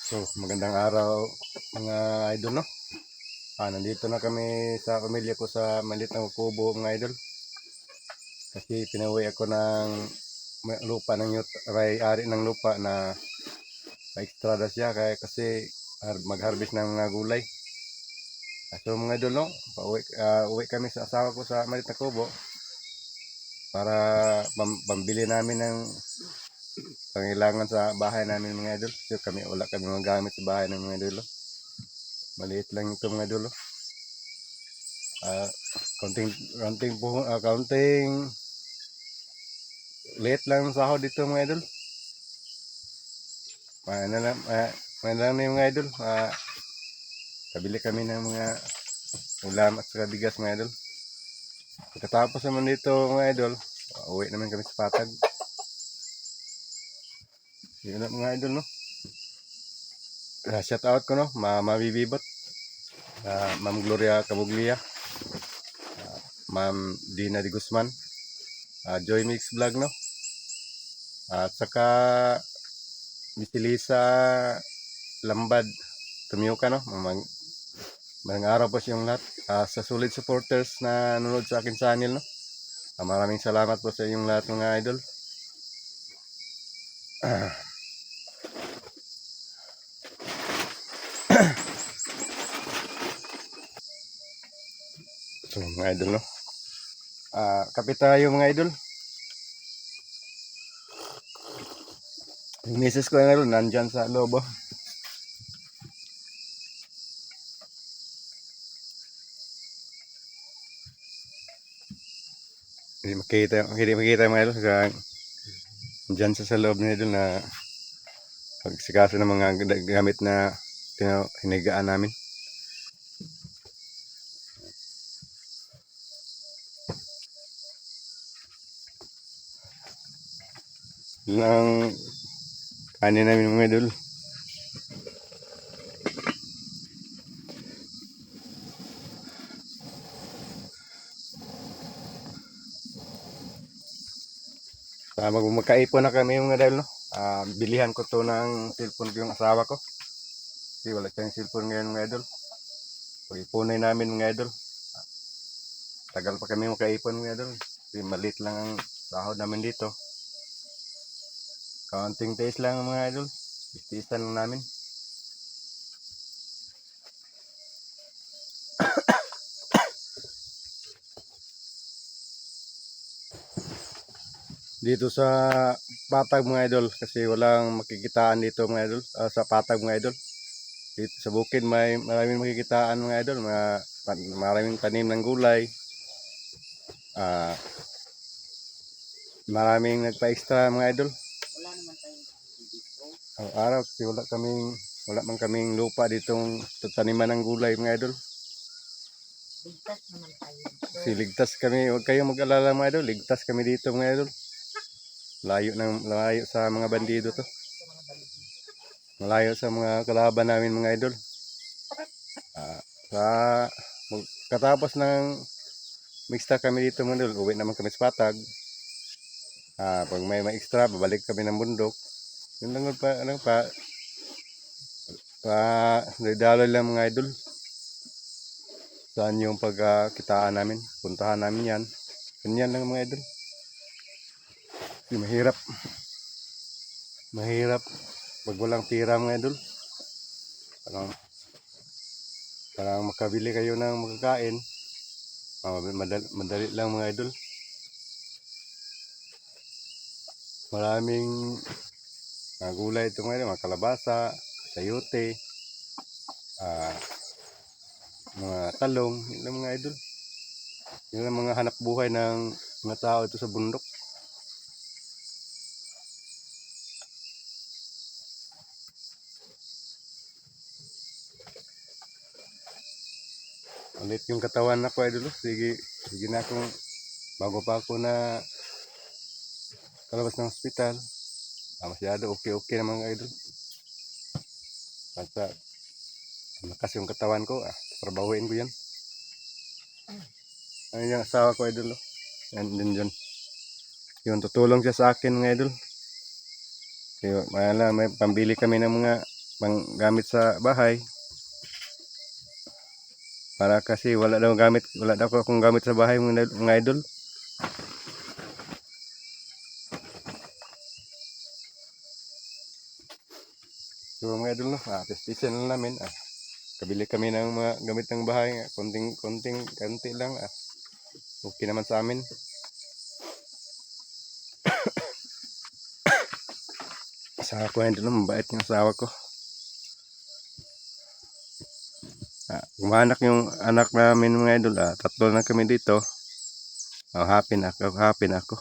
So, magandang araw mga idol, no? Nandito na kami sa pamilya ko sa maliit na kubo, mga idol. Kasi pinauwi ako ng lupa ng ari ng lupa na pa-extra siya kasi mag-harvest ng mga gulay. So mga idol, no? Uwi kami sa asawa ko sa maliit na kubo para pambili namin ng pangailangan sa bahay namin, mga idol. So wala kami mga gamit sa bahay ng mga idol. Maliit lang ito, mga idol. Kaunting late lang ang sahod dito, mga idol. Ano lang, mga idol. Kabili kami ng mga ulam at saka bigas, mga idol. Pagkatapos naman dito, mga idol, uwi naman kami sa Patag. Yun na, mga idol, no? Shout out ko, no? Mama Bibibot, Ma'am Gloria Cabuglia, Ma'am Dina Di Guzman, Joy Mix Vlog, no? At saka Miss Lisa Lambad Tumiyuka, no? Magandang araw po sa inyong lahat. Sa solid supporters na nanonood sa akin channel, no? Maraming salamat po sa inyong lahat, mga idol. So, mga idol, no? Kape tayo, mga idol. Yung misis ko, nga ron, nandyan sa loob, oh. Hindi makita mga idol dyan sa loob na idol na pagsikaso ng mga gamit na hinigaan namin. Yun ang kanin namin, mga idol. Magkaipon na kami, mga idol, no? Bilihan ko to ng cellphone ko yung asawa ko. Kasi wala siyang cellphone ngayon, mga idol. Pag-ipunin namin, mga idol. Tagal pa kami makaipon, mga idol. Kasi maliit lang ang sahod namin dito. Kaunting taste lang, mga idol. Tiisan lang namin. Dito sa Patag, mga idol, kasi walang makikitaan dito, mga idol. Sa Patag, mga idol. Dito sa bukid may maraming makikitaan, mga idol. Maraming tanim ng gulay. Maraming nagpa-extra, mga idol. Wala naman tayong dito. Araw kasi wala man kaming lupa ditong taniman ng gulay, mga idol. Ligtas naman tayo. Kasi ligtas kami, huwag kayong mag-alala, mga idol. Ligtas kami dito, mga idol. Layo sa mga bandido to. Malayo sa mga kalaban namin, mga idol. Sa katapos ng mixta kami dito, mga idol, uwi naman kami sa Patag. Pag may extra, babalik kami ng bundok. Yun lang daloy lang, mga idol. Saan yung pagkitaan namin? Puntahan namin yan. Ganyan lang, mga idol. Mahirap pag walang pira, mga idol. Parang makabili kayo ng magkakain. Madali lang, mga idol. Maraming gulay ito, mga idol. Mga kalabasa, sayote, mga talong. Yun lang, mga idol. Yun lang mga hanap buhay ng mga tao ito sa bundok. Ulit yung katawan na ko, idol. Sige na akong bago pa ako na kalabas ng hospital. Masyado okay naman, idol. Basta malakas yung katawan ko, trabahuin ko yan. Ano yung asawa ko, idol. Yan din dyan. Yun, tutulong siya sa akin, mga idol. Kaya may pambili kami ng mga pang gamit sa bahay. Para kasi wala daw akong gamit sa bahay mga idol. So mga idol no, testisan lang namin. Kabili kami ng mga gamit ng bahay, konti lang. Okay naman sa amin. Asawa ko idol, mabait yung asawa ko. Kumanak yung anak namin mga idol. Tatlo na kami dito. Happy na ako.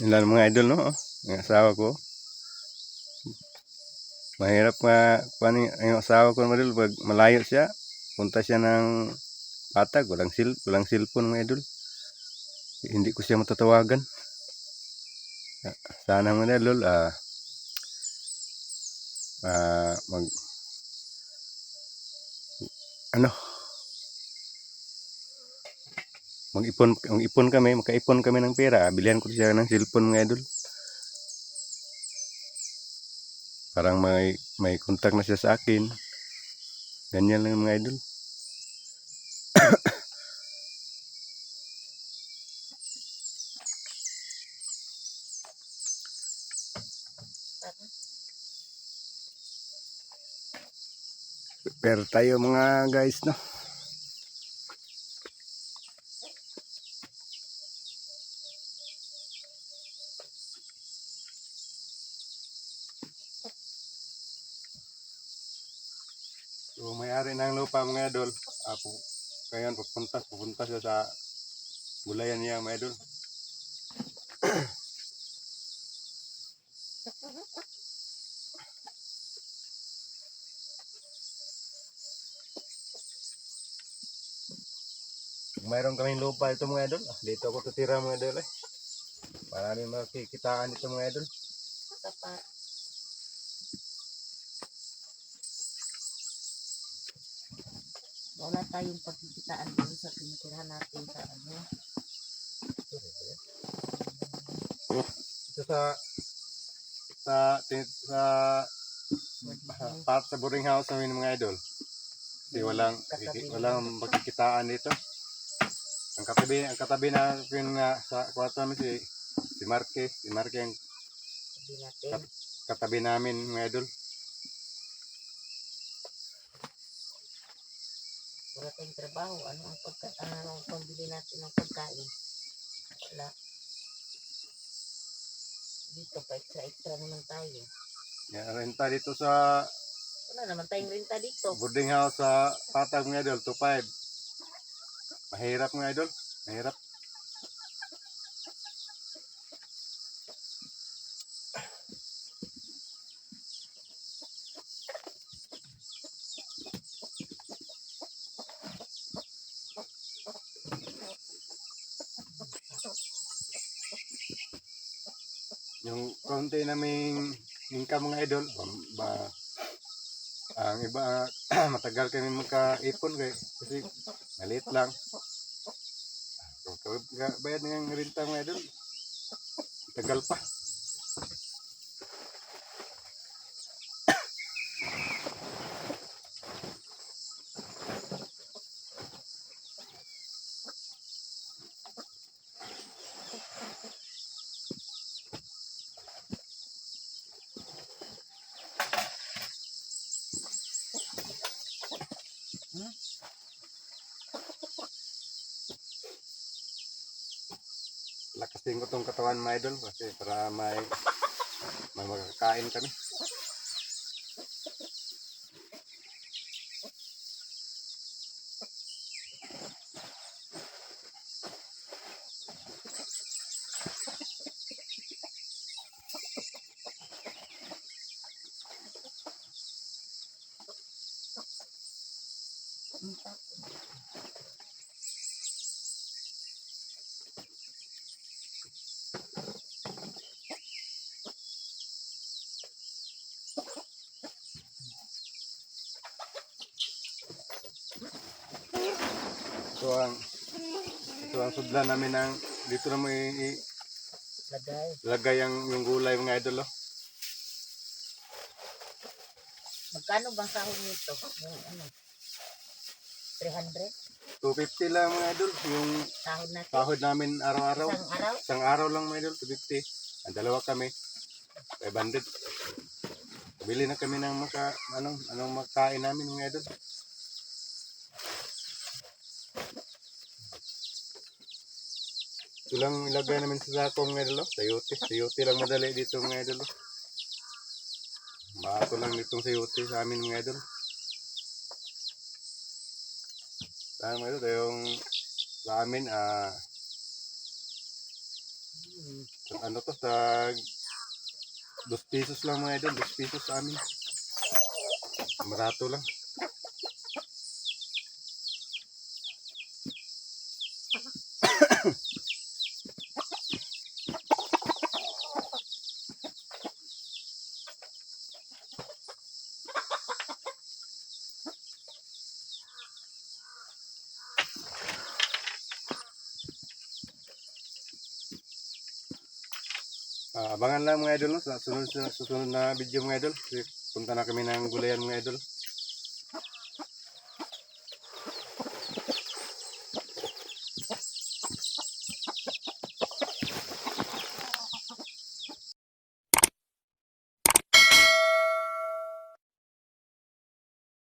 Yun lang mga idol no. Yung asawa ko. Mahirap yung asawa ko mga idol pag malayo siya. Punta siya ng patag, walang cellphone mga idol. Hindi ko siya matatawagan. Sana mga idol mag ano makaipon kami ng pera, bilihan ko siya ng cellphone mga idol. Parang may contact na siya sa akin. Ganyan lang mga idol. Pero tayo mga guys no. So may-ari ng lupa mga idol. Ngayon pupunta siya sa gulayan niya mga idol. Mayroon kaming lupa ito mga idol. Dito ako tutira mga idol. Maraming makikitaan dito mga idol. Sapa. Wala tayong pagkikitaan dun sa tinitirahan natin sa ano. Ito sa boarding house namin mga idol. Kasi walang pagkikitaan dito. Ang katabi natin nga sa kwarto namin si Marque ang Sabi natin. katabi namin mga idol. Wala tayong trabaho. Ano ang pambili natin ng pagkain? Wala. Dito pa extra naman tayo. Renta dito sa Wala naman tayong renta dito. boarding house sa Patag mga idol, 2.5. Mahirap mga idol. Mahirap. Yung konti naming income mga idol, ang iba matagal kami magkaipon kasi maliit lang. Bayad ng renta mga idol, tagal pa. Lakasin ko tong katawan mga idol kasi para may makakain kami. Ang tapos. Ito ang sudlan namin ng dito na mo Lagay. ilagay yung gulay mga idol. Oh. Magkano bang sahod nito? Yung ano? 300? 250 lang mga idol. Yung Sahod natin? sahod namin araw-araw. Isang araw? Isang araw lang mga idol, 250. Ang dalawa kami, 500. Bili na kami ng anong makain namin mga idol. Ito lang ilagay namin sa sako mga idol. Sayote lang madali dito mga idol. Bato lang itong sayote sa amin mga idol. Saan mga idol, yung sa amin, ano to, sa 2 pesos lang mga idol, 2 pesos sa amin. Marato lang. Abangan lang mga idol no, sa susunod na video mga idol. Kasi punta na kami ng gulayan mga idol.